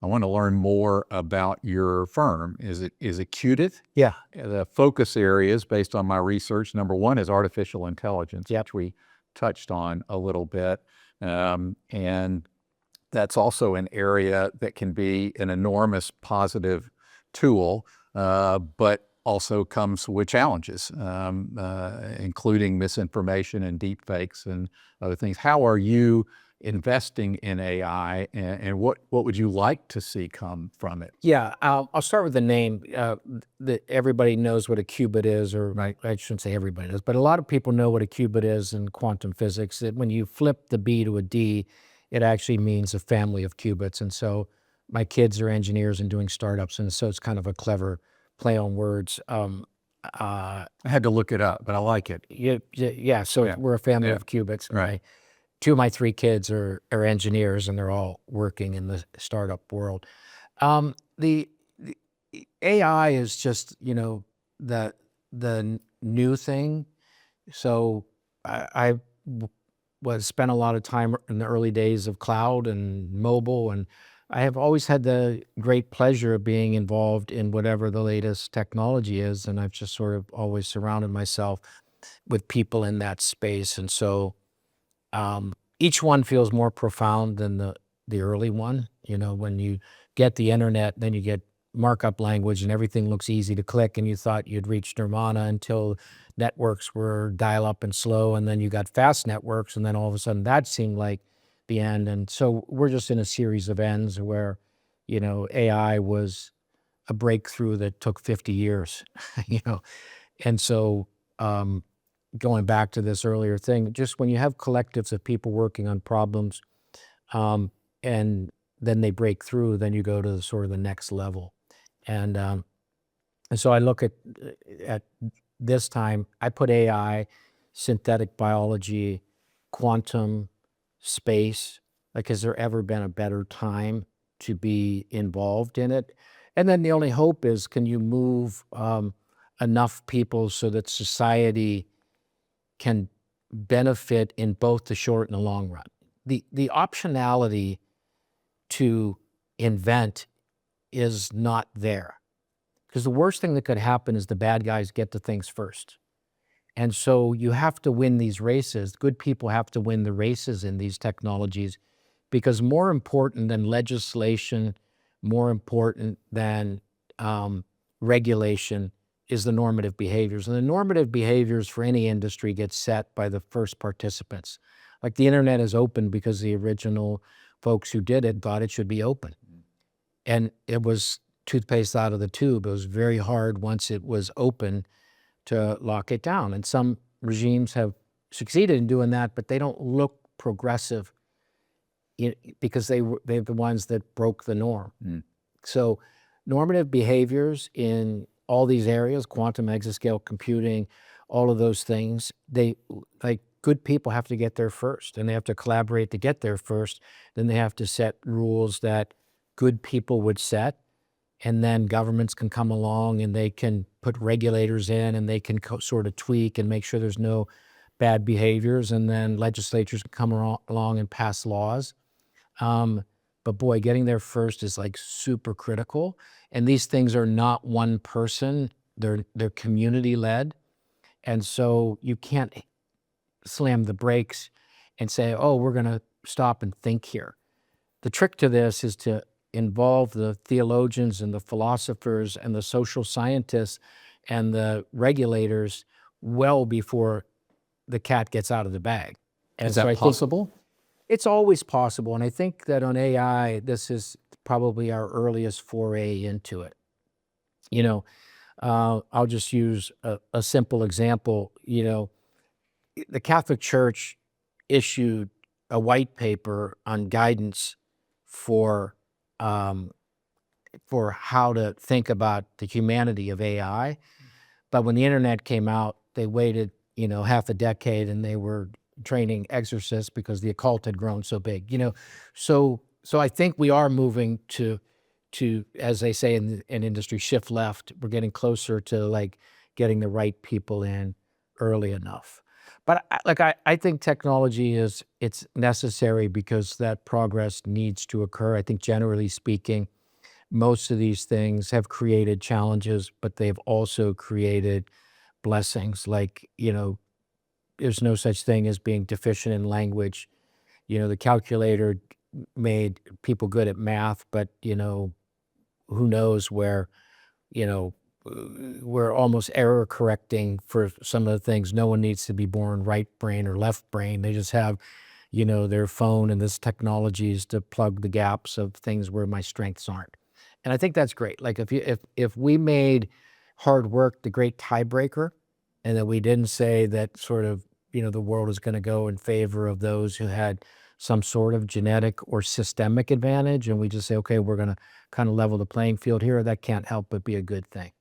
I want to learn more about your firm. Is it Qudith? Yeah. The focus areas, based on my research, number one is artificial intelligence, Yep. which we touched on a little bit, and that's also an area that can be an enormous positive tool, but also comes with challenges, including misinformation and deep fakes and other things. How are you investing in AI, and what would you like to see come from it? Yeah, I'll start with the name. Everybody knows what a qubit is, or Right. I shouldn't say everybody knows, but a lot of people know what a qubit is in quantum physics. That when you flip the B to a D, it actually means a family of qubits. And so my kids are engineers and doing startups, and so it's kind of a clever play on words. I had to look it up, but I like it. Yeah, so Yeah. we're a family Yeah. of qubits. Right. Two of my three kids are engineers, and they're all working in the startup world. The AI is just, the new thing. So I spent a lot of time in the early days of cloud and mobile, and I have always had the great pleasure of being involved in whatever the latest technology is, and I've just sort of always surrounded myself with people in that space. And so each one feels more profound than the early one. When you get the internet, then you get markup language and everything looks easy to click, and you thought you'd reached nirvana until networks were dial up and slow, and then you got fast networks, and then all of a sudden that seemed like the end. And so we're just in a series of ends where, AI was a breakthrough that took 50 years, you know. And so going back to this earlier thing, just when you have collectives of people working on problems, and then they break through, then you go to sort of the next level. And so I look at this time, I put AI, synthetic biology, quantum, space. Like, has there ever been a better time to be involved in it? And then the only hope is, can you move enough people so that society can benefit in both the short and the long run? The optionality to invent is not there. Because the worst thing that could happen is the bad guys get to things first. And so you have to win these races. Good people have to win the races in these technologies, because more important than legislation, more important than regulation is the normative behaviors. And the normative behaviors for any industry get set by the first participants. Like, the internet is open because the original folks who did it thought it should be open. And it was toothpaste out of the tube. It was very hard once it was open to lock it down. And some regimes have succeeded in doing that, but they don't look progressive because they're the ones that broke the norm. So normative behaviors in all these areas, quantum, exascale computing, all of those things, good people have to get there first, and they have to collaborate to get there first. Then they have to set rules that good people would set, and then governments can come along and they can put regulators in, and they can sort of tweak and make sure there's no bad behaviors, and then legislatures can come along and pass laws. But boy, getting there first is like super critical. And these things are not one person, they're community led. And so you can't slam the brakes and say, oh, we're going to stop and think here. The trick to this is to involve the theologians and the philosophers and the social scientists and the regulators well before the cat gets out of the bag. And Is so that I think possible? it's always possible. And I think that on AI, this is probably our earliest foray into it. I'll just use a simple example. The Catholic Church issued a white paper on guidance for how to think about the humanity of AI. But when the internet came out, they waited, half a decade, and they were training exorcists because the occult had grown so big. So I think we are moving to, as they say in industry, shift left. We're getting closer to like getting the right people in early enough. But I think technology it's necessary because that progress needs to occur. I think generally speaking, most of these things have created challenges, but they've also created blessings. Like, there's no such thing as being deficient in language. The calculator made people good at math, but, who knows where, you know, we're almost error correcting for some of the things. No one needs to be born right brain or left brain. They just have, their phone and this technologies to plug the gaps of things where my strengths aren't. And I think that's great. Like if we made hard work the great tiebreaker, and that we didn't say that sort of, the world is going to go in favor of those who had some sort of genetic or systemic advantage, and we just say, okay, we're going to kind of level the playing field here, that can't help but be a good thing.